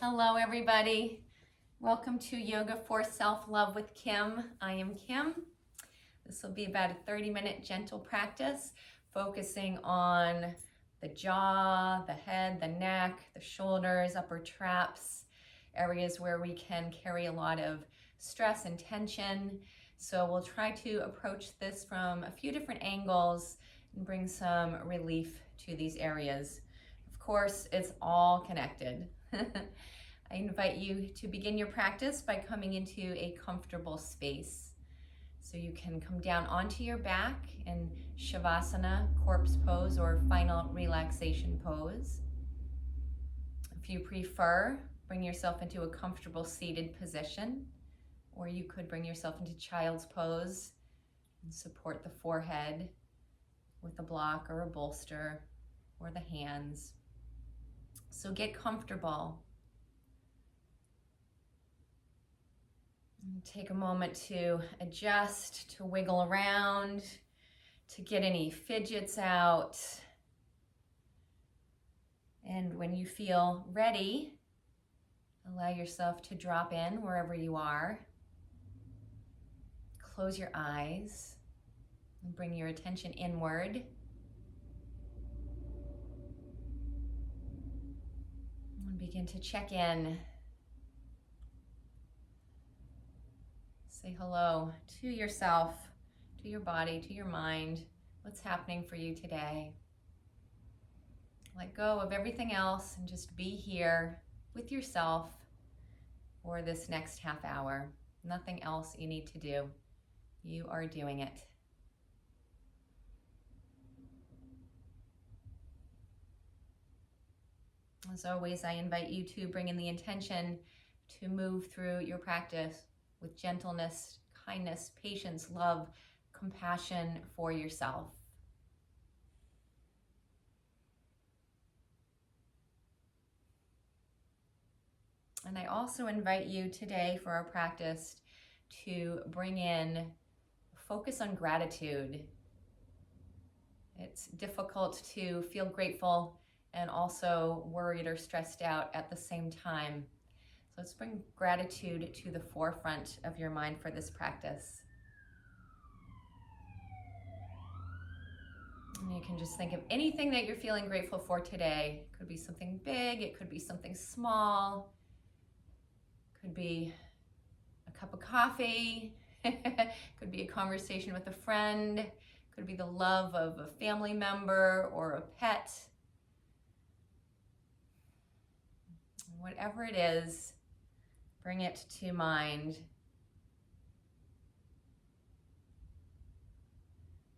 Hello, everybody. Welcome to Yoga for Self-Love with Kim. I am Kim. This will be about a 30-minute gentle practice focusing on the jaw, the head, the neck, the shoulders, upper traps, areas where we can carry a lot of stress and tension. So we'll try to approach this from a few different angles and bring some relief to these areas. Of course, it's all connected. I invite you to begin your practice by coming into a comfortable space. So you can come down onto your back in Shavasana, corpse pose, or final relaxation pose. If you prefer, bring yourself into a comfortable seated position, or you could bring yourself into child's pose and support the forehead with a block or a bolster or the hands. So get comfortable. Take a moment to adjust, to wiggle around, to get any fidgets out. And when you feel ready, allow yourself to drop in wherever you are. Close your eyes and bring your attention inward. And begin to check in. Say hello to yourself, to your body, to your mind. What's happening for you today? Let go of everything else and just be here with yourself for this next half hour. Nothing else you need to do. You are doing it. As always, I invite you to bring in the intention to move through your practice with gentleness, kindness, patience, love, compassion for yourself. And I also invite you today for our practice to bring in focus on gratitude. It's difficult to feel grateful and also worried or stressed out at the same time. So let's bring gratitude to the forefront of your mind for this practice. And you can just think of anything that you're feeling grateful for today. It could be something big, it could be something small, it could be a cup of coffee, it could be a conversation with a friend, it could be the love of a family member or a pet. Whatever it is, bring it to mind.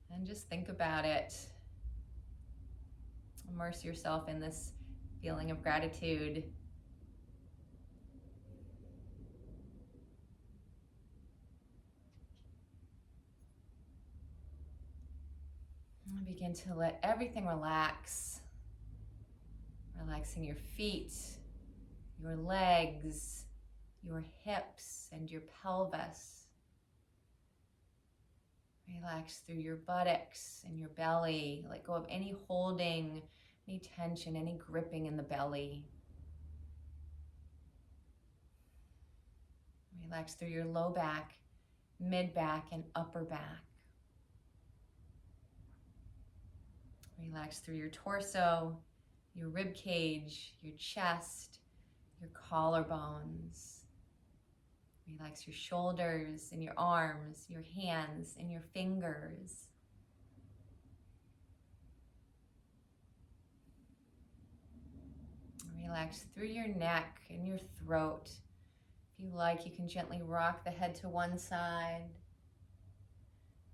And just think about it. Immerse yourself in this feeling of gratitude. And begin to let everything relax. Relaxing your feet, your legs, your hips, and your pelvis. Relax through your buttocks and your belly. Let go of any holding, any tension, any gripping in the belly. Relax through your low back, mid back, and upper back. Relax through your torso, your rib cage, your chest, your collarbones. Relax your shoulders and your arms, your hands and your fingers. Relax through your neck and your throat. If you like, you can gently rock the head to one side.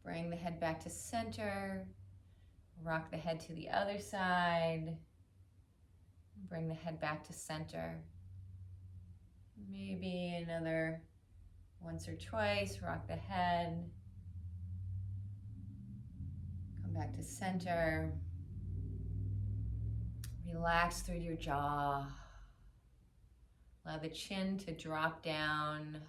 Bring the head back to center. Rock the head to the other side. Bring the head back to center. Maybe another once or twice, rock the head. Come back to center. Relax through your jaw. Allow the chin to drop down.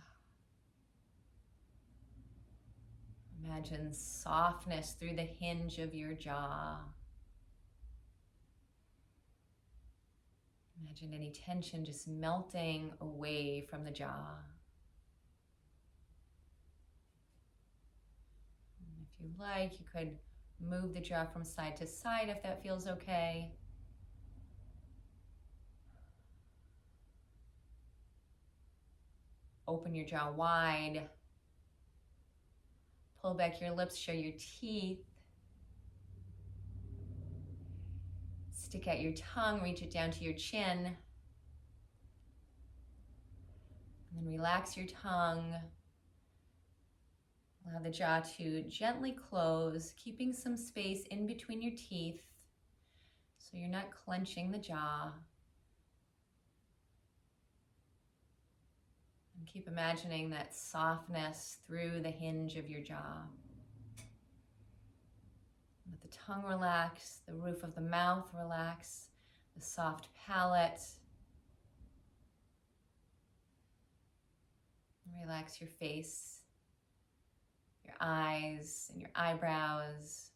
Imagine softness through the hinge of your jaw. Imagine any tension just melting away from the jaw. And if you like, you could move the jaw from side to side if that feels okay. Open your jaw wide. Pull back your lips, show your teeth. Stick out your tongue, reach it down to your chin. And then relax your tongue. Allow the jaw to gently close, keeping some space in between your teeth so you're not clenching the jaw. And keep imagining that softness through the hinge of your jaw. Let the tongue relax, the roof of the mouth relax, the soft palate. Relax your face, your eyes and your eyebrows.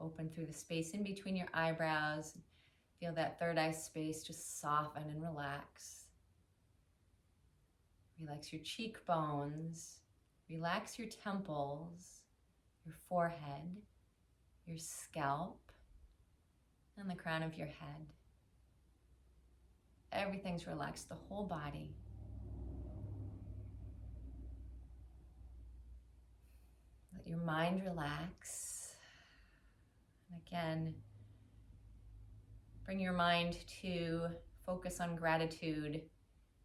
Open through the space in between your eyebrows. Feel that third eye space just soften and relax. Relax your cheekbones. Relax your temples, your forehead, your scalp, and the crown of your head. Everything's relaxed, the whole body. Let your mind relax. And again, bring your mind to focus on gratitude.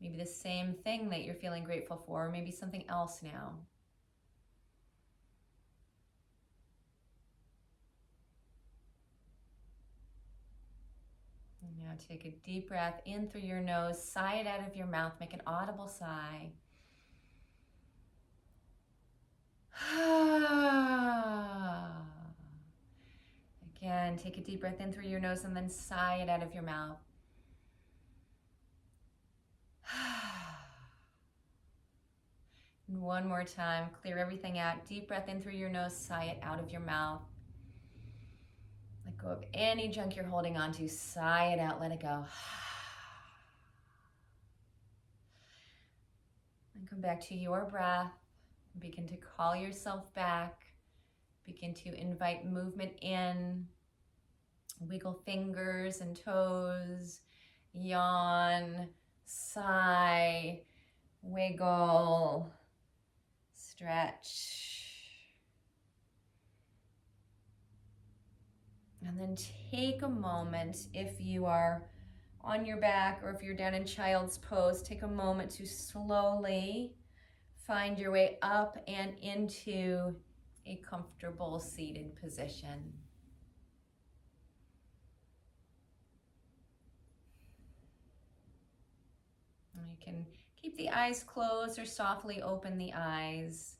Maybe the same thing that you're feeling grateful for, or maybe something else now. And now take a deep breath in through your nose, sigh it out of your mouth, make an audible sigh. Again, take a deep breath in through your nose and then sigh it out of your mouth. And one more time, clear everything out. Deep breath in through your nose, sigh it out of your mouth. Let go of any junk you're holding on to. Sigh it out, let it go. And come back to your breath. Begin to call yourself back. Begin to invite movement in. Wiggle fingers and toes. Yawn. Sigh. Wiggle. Stretch. And then take a moment, if you are on your back or if you're down in child's pose, take a moment to slowly find your way up and into a comfortable seated position. And you can keep the eyes closed or softly open the eyes.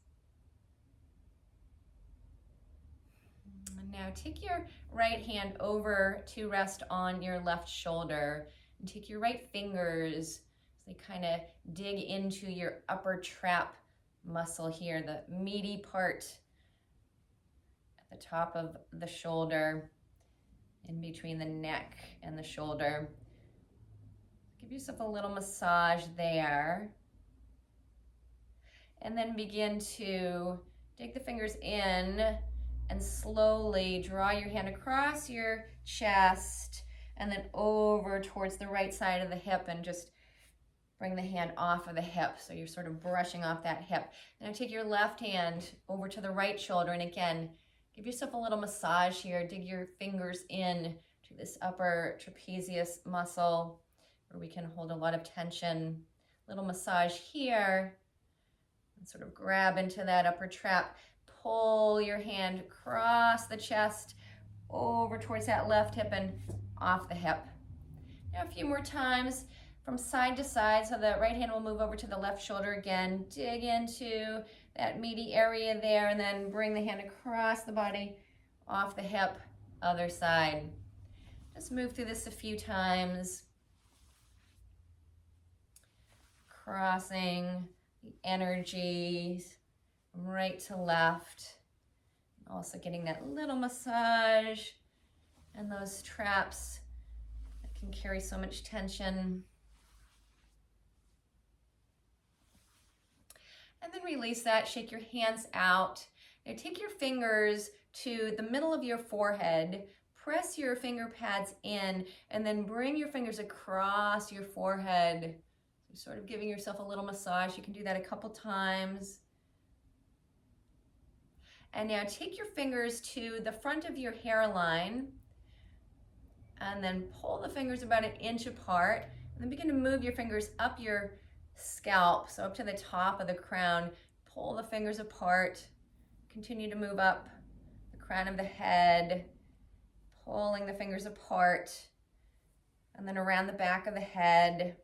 And now take your right hand over to rest on your left shoulder and take your right fingers as they kind of dig into your upper trap muscle here, the meaty part at the top of the shoulder, in between the neck and the shoulder. Give yourself a little massage there. And then begin to dig the fingers in and slowly draw your hand across your chest and then over towards the right side of the hip and just bring the hand off of the hip. So you're sort of brushing off that hip. Now take your left hand over to the right shoulder and again, give yourself a little massage here. Dig your fingers in to this upper trapezius muscle where we can hold a lot of tension. Little massage here and sort of grab into that upper trap. Pull your hand across the chest, over towards that left hip and off the hip. Now a few more times from side to side, so the right hand will move over to the left shoulder again. Dig into that meaty area there and then bring the hand across the body, off the hip, other side. Just move through this a few times. Crossing the energies from right to left. Also getting that little massage and those traps that can carry so much tension. And then release that, shake your hands out. Now take your fingers to the middle of your forehead, press your finger pads in, and then bring your fingers across your forehead. You're sort of giving yourself a little massage. You can do that a couple times. And now take your fingers to the front of your hairline, and then pull the fingers about 1 inch apart, and then begin to move your fingers up your scalp, so up to the top of the crown. Pull the fingers apart, continue to move up the crown of the head, pulling the fingers apart, and then around the back of the head,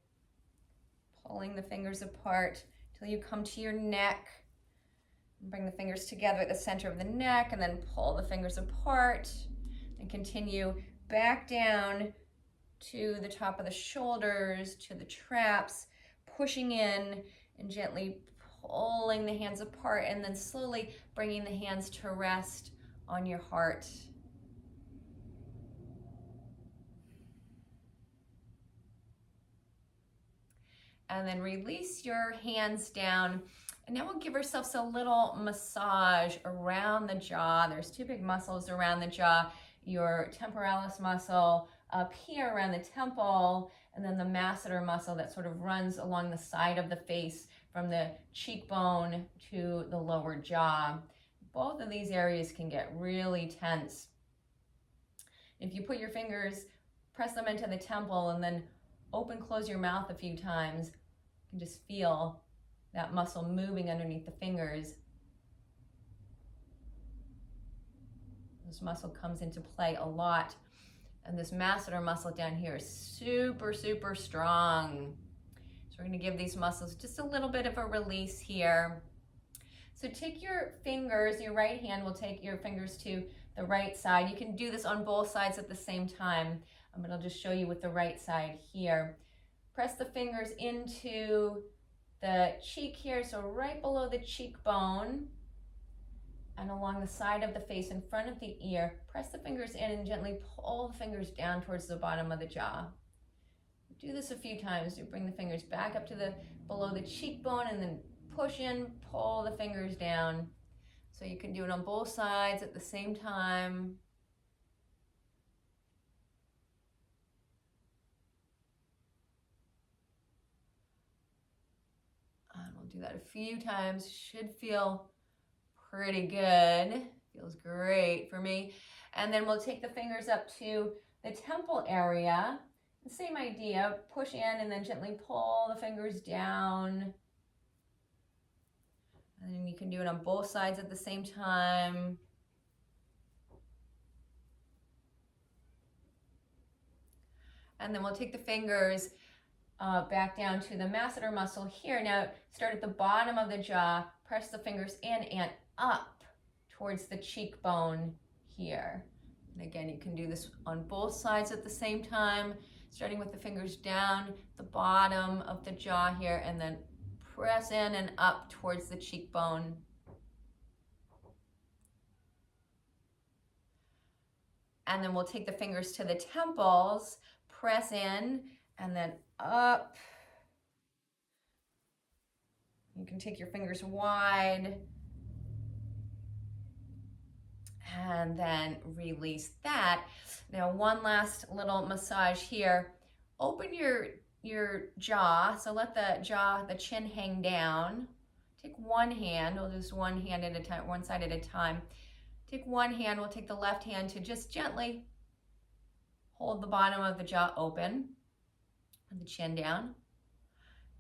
pulling the fingers apart till you come to your neck. Bring the fingers together at the center of the neck, and then pull the fingers apart, and continue back down to the top of the shoulders, to the traps, pushing in and gently pulling the hands apart, and then slowly bringing the hands to rest on your heart. And then release your hands down. And now we'll give ourselves a little massage around the jaw. There's 2 big muscles around the jaw, your temporalis muscle up here around the temple, and then the masseter muscle that sort of runs along the side of the face from the cheekbone to the lower jaw. Both of these areas can get really tense. If you put your fingers, press them into the temple, and then close your mouth a few times, you can just feel that muscle moving underneath the fingers. This muscle comes into play a lot. And this masseter muscle down here is super, super strong. So we're going to give these muscles just a little bit of a release here. So take your fingers, your right hand will take your fingers to the right side. You can do this on both sides at the same time, but I'll just show you with the right side here. Press the fingers into the cheek here, so right below the cheekbone, and along the side of the face in front of the ear. Press the fingers in and gently pull the fingers down towards the bottom of the jaw. Do this a few times. You bring the fingers back up to the below the cheekbone, and then push in, pull the fingers down. So you can do it on both sides at the same time. And we'll do that a few times. Should feel pretty good. Feels great for me. And then we'll take the fingers up to the temple area. The same idea, push in and then gently pull the fingers down. And then you can do it on both sides at the same time. And then we'll take the fingers back down to the masseter muscle here. Now start at the bottom of the jaw, press the fingers in and up towards the cheekbone here. And again, you can do this on both sides at the same time, starting with the fingers down the bottom of the jaw here, and then press in and up towards the cheekbone. And then we'll take the fingers to the temples, press in, and then up. You can take your fingers wide, and then release that. Now, one last little massage here. Open your jaw, so let the chin hang down. Take one hand, we'll just one hand at a time, one side at a time. Take one hand, we'll take the left hand to just gently hold the bottom of the jaw open and the chin down.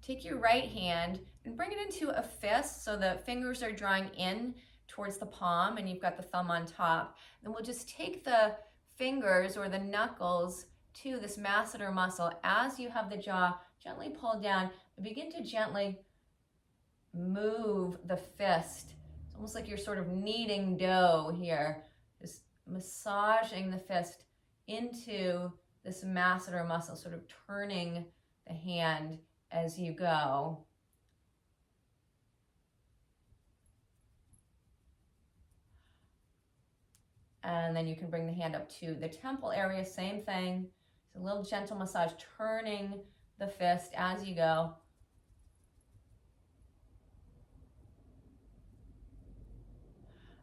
Take your right hand and bring it into a fist, so the fingers are drawing in towards the palm and you've got the thumb on top. Then we'll just take the fingers or the knuckles to this masseter muscle. As you have the jaw gently pulled down, begin to gently move the fist. It's almost like you're sort of kneading dough here, just massaging the fist into this masseter muscle, sort of turning the hand as you go. And then you can bring the hand up to the temple area, same thing. So a little gentle massage, turning the fist as you go.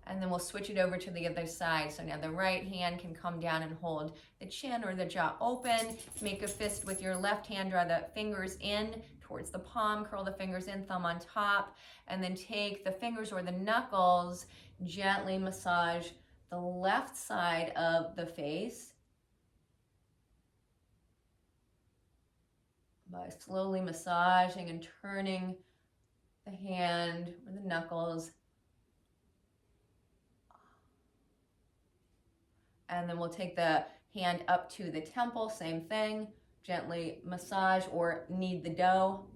And then we'll switch it over to the other side. So now the right hand can come down and hold the chin or the jaw open. Make a fist with your left hand, draw the fingers in towards the palm, curl the fingers in, thumb on top, and then take the fingers or the knuckles, gently massage the left side of the face by slowly massaging and turning the hand or the knuckles. And then we'll take the hand up to the temple, same thing, gently massage or knead the dough.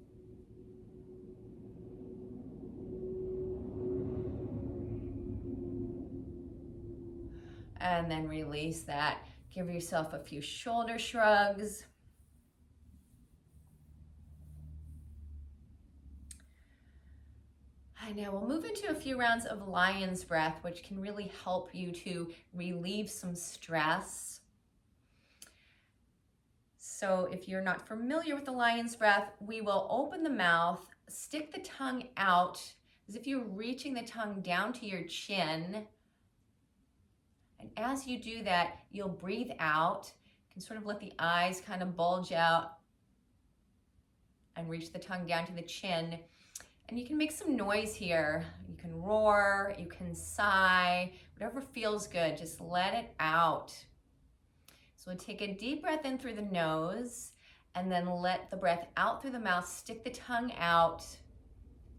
And then release that. Give yourself a few shoulder shrugs. And now we'll move into a few rounds of lion's breath, which can really help you to relieve some stress. So if you're not familiar with the lion's breath, we will open the mouth, stick the tongue out as if you're reaching the tongue down to your chin. And as you do that, you'll breathe out. You can sort of let the eyes kind of bulge out and reach the tongue down to the chin. And you can make some noise here. You can roar, you can sigh, whatever feels good, just let it out. So we'll take a deep breath in through the nose and then let the breath out through the mouth, stick the tongue out,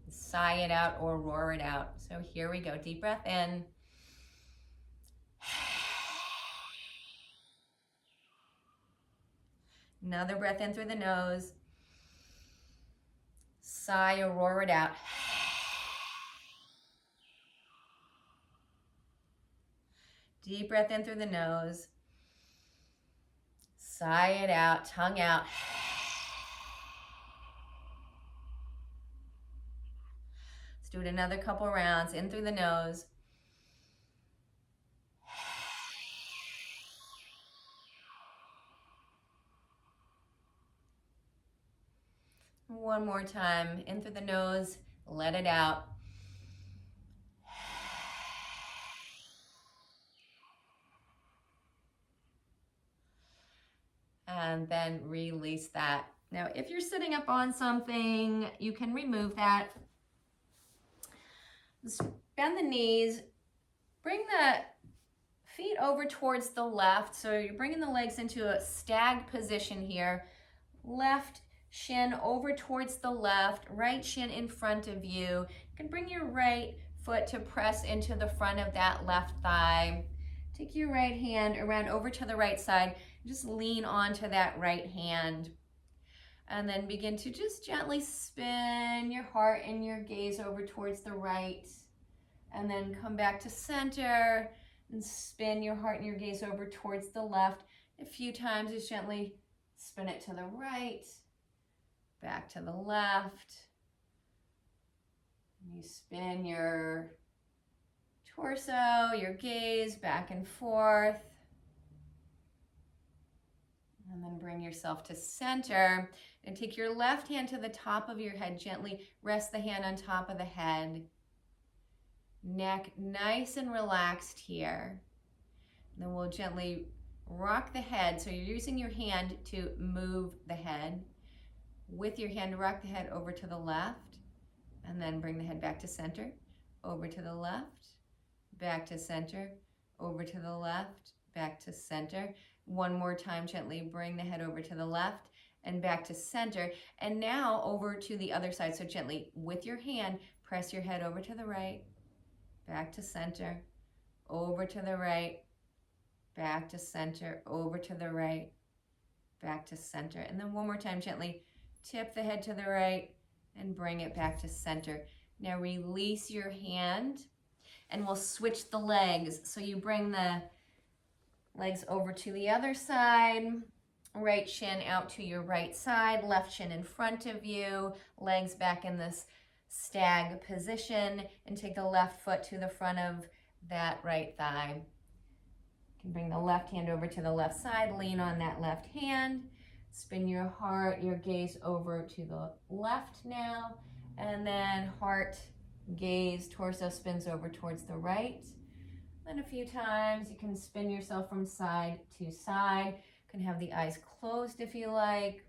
sigh it out or roar it out. So here we go, deep breath in. Another breath in through the nose. Sigh or roar it out. Deep breath in through the nose. Sigh it out, tongue out. Let's do it another couple rounds. In through the nose. One more time, in through the nose, let it out. And then release that. Now, if you're sitting up on something, you can remove that. Just bend the knees, bring the feet over towards the left. So you're bringing the legs into a stag position here. Left shin over towards the left, right shin in front of you. You can bring your right foot to press into the front of that left thigh. Take your right hand around over to the right side. Just lean onto that right hand. And then begin to just gently spin your heart and your gaze over towards the right. And then come back to center and spin your heart and your gaze over towards the left. A few times, just gently spin it to the right. Back to the left. You spin your torso, your gaze back and forth. And then bring yourself to center. And take your left hand to the top of your head. Gently rest the hand on top of the head. Neck nice and relaxed here. And then we'll gently rock the head. So you're using your hand to move the head. With your hand, rock the head over to the left, and then bring the head back to center, over to the left, back to center, over to the left, back to center. One more time, gently bring the head over to the left and back to center. And now over to the other side. So gently, with your hand, press your head over to the right, back to center, over to the right, back to center, over to the right, back to center. And then one more time, gently tip the head to the right and bring it back to center. Now release your hand and we'll switch the legs. So you bring the legs over to the other side, right shin out to your right side, left shin in front of you, legs back in this stag position, and take the left foot to the front of that right thigh. You can bring the left hand over to the left side, lean on that left hand, spin your heart, your gaze over to the left now, and then heart, gaze, torso spins over towards the right. Then a few times you can spin yourself from side to side. You can have the eyes closed if you like.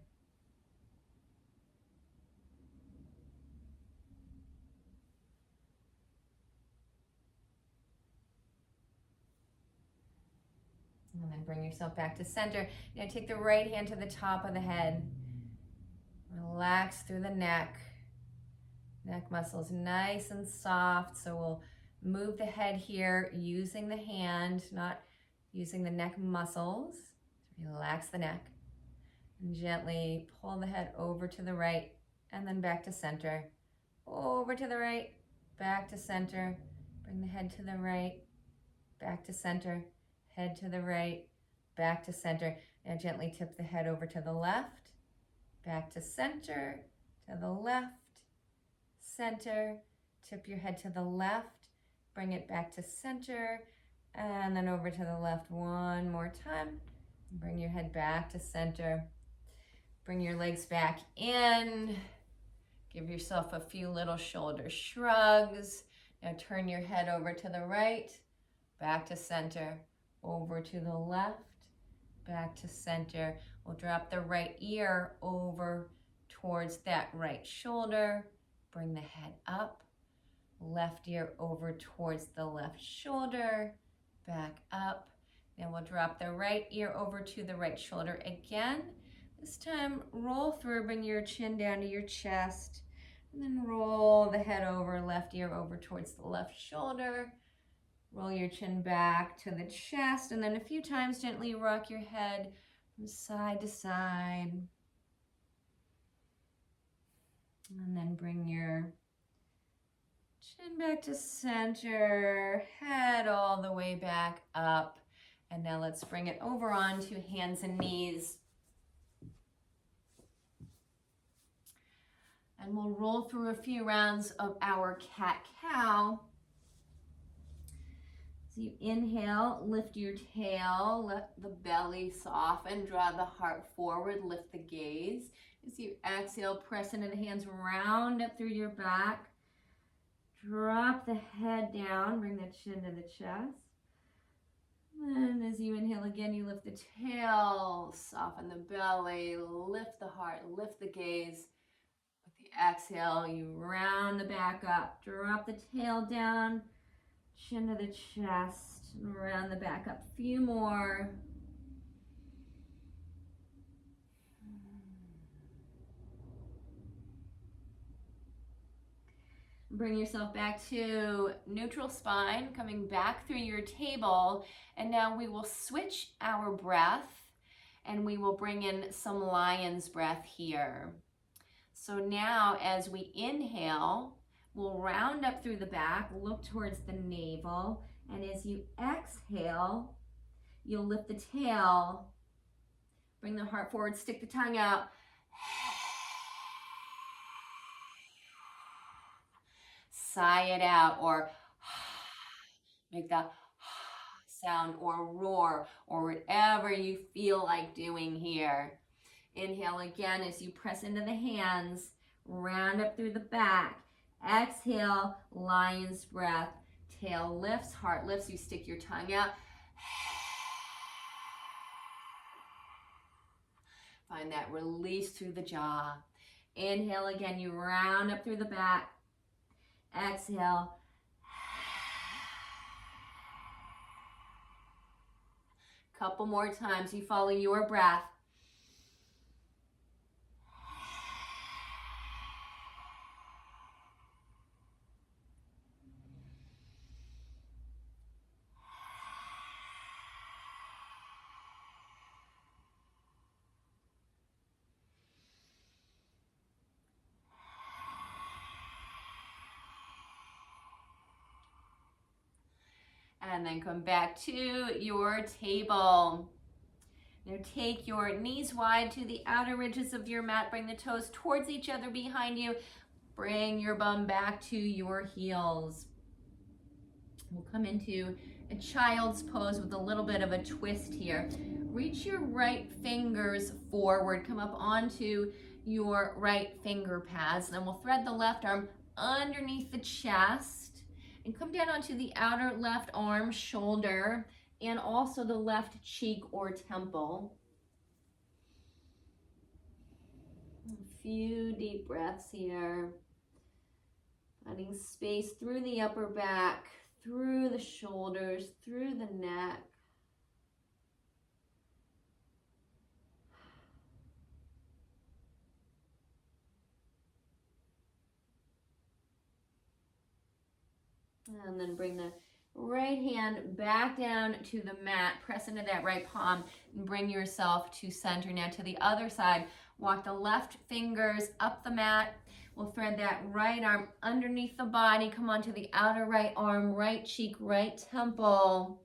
And then bring yourself back to center. Now take the right hand to the top of the head. Relax through the neck. Neck muscles nice and soft. So we'll move the head here using the hand, not using the neck muscles. Relax the neck. And gently pull the head over to the right and then back to center. Over to the right, back to center. Bring the head to the right, back to center. Head to the right, back to center. Now gently tip the head over to the left, back to center, to the left, center. Tip your head to the left, bring it back to center, and then over to the left one more time. Bring your head back to center. Bring your legs back in. Give yourself a few little shoulder shrugs. Now turn your head over to the right, back to center. Over to the left, back to center. We'll drop the right ear over towards that right shoulder. Bring the head up. Left ear over towards the left shoulder. Back up. Then we'll drop the right ear over to the right shoulder again. This time, roll through, bring your chin down to your chest. And then roll the head over, left ear over towards the left shoulder. Roll your chin back to the chest, and then a few times gently rock your head from side to side. And then bring your chin back to center, head all the way back up. And now let's bring it over onto hands and knees. And we'll roll through a few rounds of our cat-cow. So you inhale, lift your tail, let the belly soften, draw the heart forward, lift the gaze. As you exhale, press into the hands, round up through your back. Drop the head down, bring the chin to the chest. And as you inhale again, you lift the tail, soften the belly, lift the heart, lift the gaze. With the exhale, you round the back up, drop the tail down, chin to the chest, and round the back up. A few more. Bring yourself back to neutral spine, coming back through your table. And now we will switch our breath and we will bring in some lion's breath here. So now as we inhale, we'll round up through the back, look towards the navel. And as you exhale, you'll lift the tail, bring the heart forward, stick the tongue out. Sigh it out, or make that sound, or roar, or whatever you feel like doing here. Inhale again as you press into the hands, round up through the back. Exhale, lion's breath. Tail lifts, heart lifts, you stick your tongue out. Find that release through the jaw. Inhale again, you round up through the back. Exhale. Couple more times. You follow your breath. And then come back to your table. Now take your knees wide to the outer ridges of your mat. Bring the toes towards each other behind you. Bring your bum back to your heels. We'll come into a child's pose with a little bit of a twist here. Reach your right fingers forward, come up onto your right finger pads. Then we'll thread the left arm underneath the chest and come down onto the outer left arm, shoulder, and also the left cheek or temple. A few deep breaths here. Finding space through the upper back, through the shoulders, through the neck. And then bring the right hand back down to the mat. Press into that right palm and bring yourself to center. Now to the other side. Walk the left fingers up the mat. We'll thread that right arm underneath the body. Come onto the outer right arm, right cheek, right temple.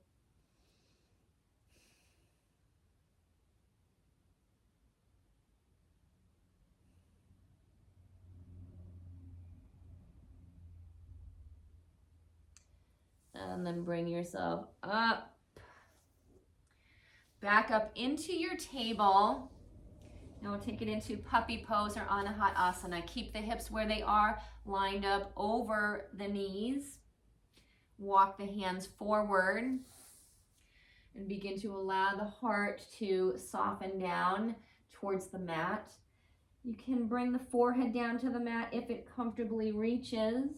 And then bring yourself up. Back up into your table. Now we'll take it into puppy pose or Anahatasana. Keep the hips where they are, lined up over the knees. Walk the hands forward and begin to allow the heart to soften down towards the mat. You can bring the forehead down to the mat if it comfortably reaches.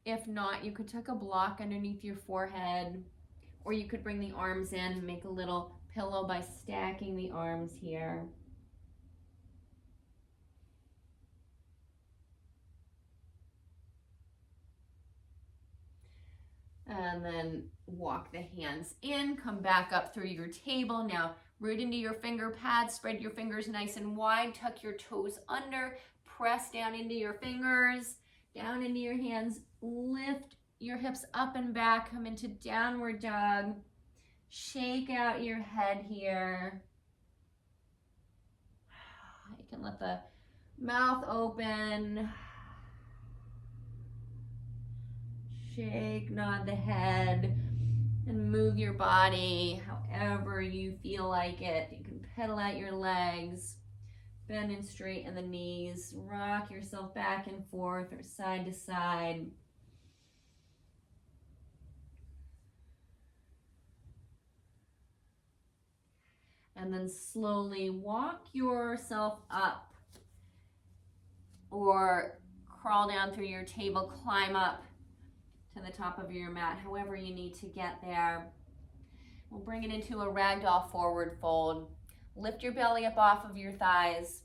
If not, you could tuck a block underneath your forehead, or you could bring the arms in and make a little pillow by stacking the arms here. And then walk the hands in, come back up through your table. Now root into your finger pads, spread your fingers nice and wide, tuck your toes under, press down into your fingers, down into your hands, lift your hips up and back, come into downward dog. Shake out your head here. You can let the mouth open. Shake, nod the head, and move your body however you feel like it. You can pedal out your legs, bend and straighten the knees, rock yourself back and forth or side to side. And then slowly walk yourself up or crawl down through your table, climb up to the top of your mat, however you need to get there. We'll bring it into a ragdoll forward fold. Lift your belly up off of your thighs.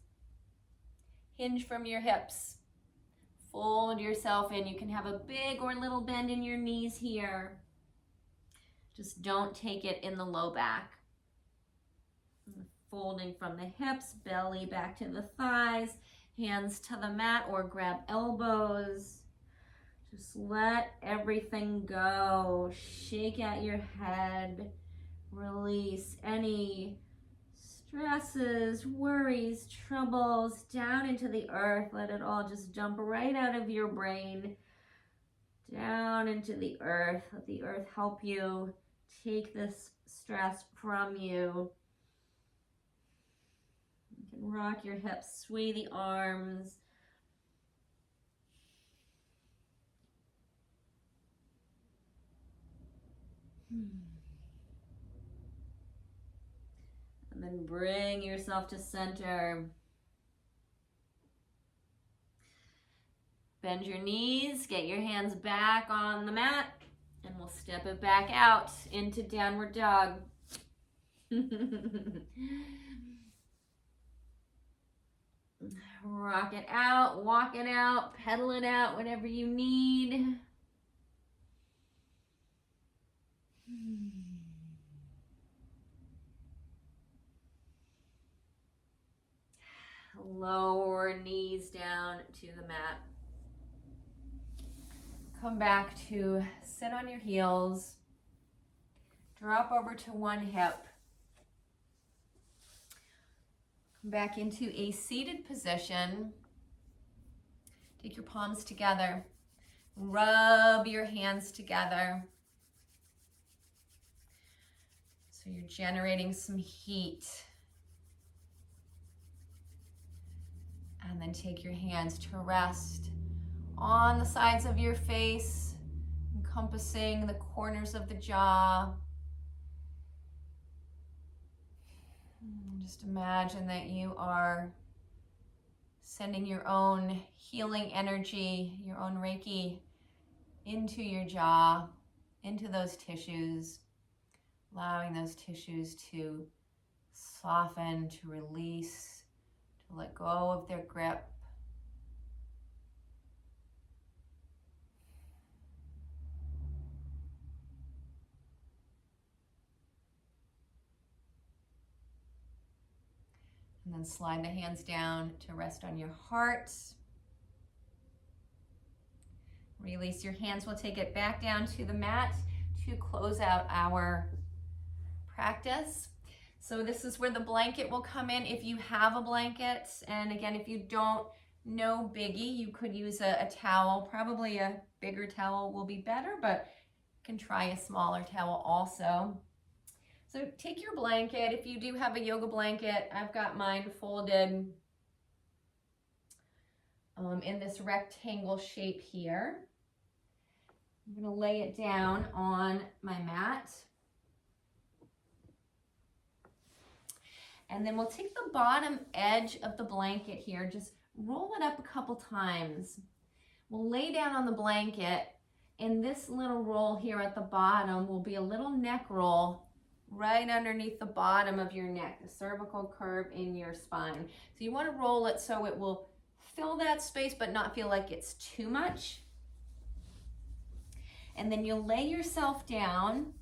Hinge from your hips. Fold yourself in. You can have a big or little bend in your knees here. Just don't take it in the low back. Folding from the hips, belly back to the thighs, hands to the mat or grab elbows. Just let everything go. Shake out your head. Release any stresses, worries, troubles down into the earth. Let it all just jump right out of your brain, down into the earth. Let the earth help you take this stress from you. You can rock your hips, sway the arms. And then bring yourself to center. Bend your knees, get your hands back on the mat, and we'll step it back out into downward dog. Rock it out, walk it out, pedal it out, whatever you need. Lower knees down to the mat. Come back to sit on your heels. Drop over to one hip. Come back into a seated position. Take your palms together. Rub your hands together. So you're generating some heat. And then take your hands to rest on the sides of your face, encompassing the corners of the jaw. Just imagine that you are sending your own healing energy, your own Reiki into your jaw, into those tissues, allowing those tissues to soften, to release, to let go of their grip. And then slide the hands down to rest on your heart. Release your hands. We'll take it back down to the mat to close out our practice. So this is where the blanket will come in if you have a blanket. And again, if you don't, no biggie. You could use a towel. Probably a bigger towel will be better, but you can try a smaller towel also. So take your blanket. If you do have a yoga blanket, I've got mine folded in this rectangle shape here. I'm going to lay it down on my mat. And then we'll take the bottom edge of the blanket here, just roll it up a couple times. We'll lay down on the blanket, and this little roll here at the bottom will be a little neck roll right underneath the bottom of your neck, the cervical curve in your spine. So you want to roll it so it will fill that space but not feel like it's too much. And then you'll lay yourself down.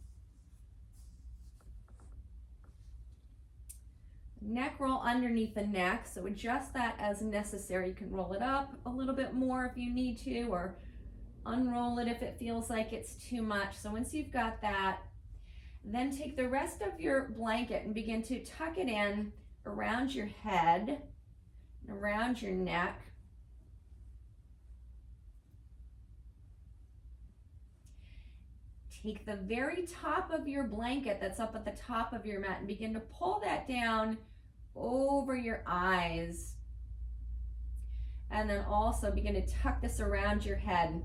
Neck roll underneath the neck, so adjust that as necessary. You can roll it up a little bit more if you need to, or unroll it if it feels like it's too much. So once you've got that, then take the rest of your blanket and begin to tuck it in around your head, and around your neck. Take the very top of your blanket that's up at the top of your mat and begin to pull that down over your eyes. And then also begin to tuck this around your head,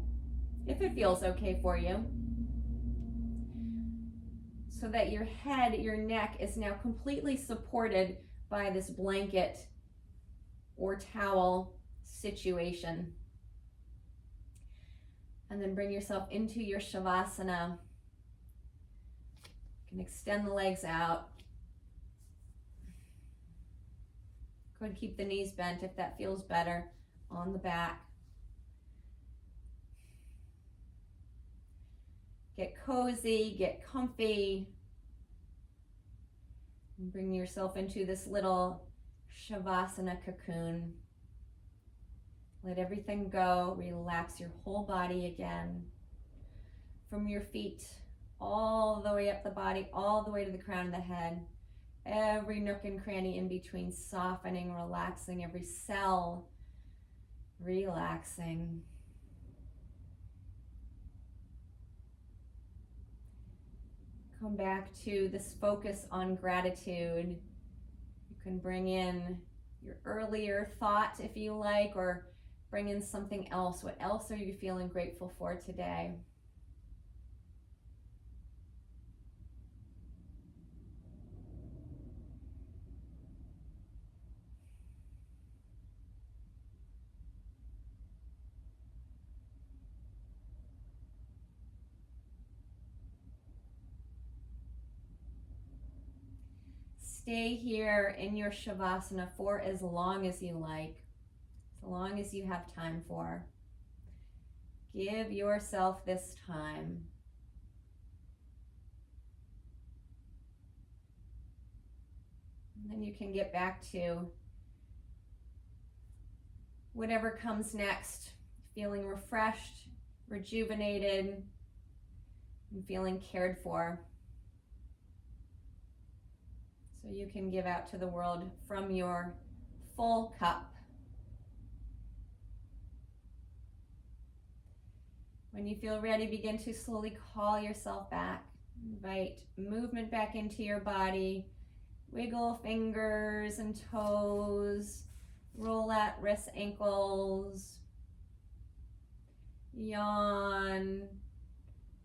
if it feels okay for you, so that your head, your neck is now completely supported by this blanket or towel situation. And then bring yourself into your Shavasana. You can extend the legs out. Go ahead and keep the knees bent if that feels better on the back. Get cozy, get comfy. And bring yourself into this little Shavasana cocoon. Let everything go. Relax your whole body again. From your feet all the way up the body, all the way to the crown of the head. Every nook and cranny in between, softening, relaxing, every cell relaxing. Come back to this focus on gratitude. You can bring in your earlier thought if you like, or bring in something else. What else are you feeling grateful for today? Stay here in your Shavasana for as long as you like, as long as you have time for. Give yourself this time. And then you can get back to whatever comes next, feeling refreshed, rejuvenated, and feeling cared for. So you can give out to the world from your full cup. When you feel ready, begin to slowly call yourself back Invite movement back into your body. Wiggle fingers and toes. Roll out wrists, ankles. Yawn.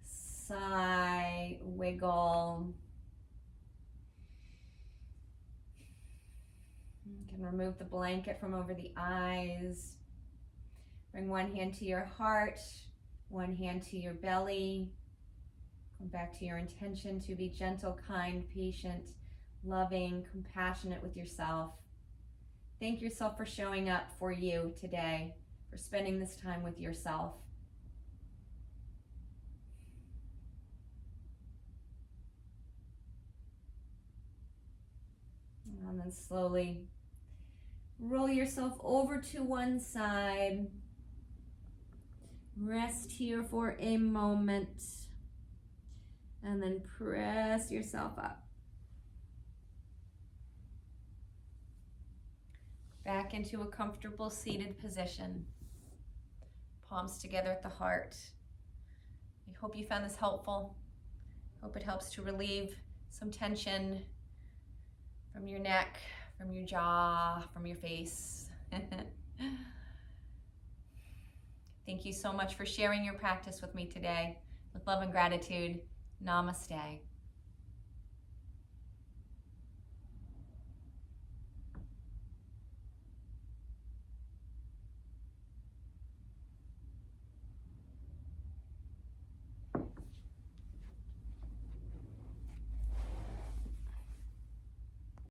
Sigh. Wiggle. You can remove the blanket from over the eyes. Bring one hand to your heart, one hand to your belly. Come back to your intention to be gentle, kind, patient, loving, compassionate with yourself. Thank yourself for showing up for you today, for spending this time with yourself. And then slowly roll yourself over to one side. Rest here for a moment. And then press yourself up. Back into a comfortable seated position. Palms together at the heart. I hope you found this helpful. Hope it helps to relieve some tension from your neck, from your jaw, from your face. Thank you so much for sharing your practice with me today. With love and gratitude, namaste.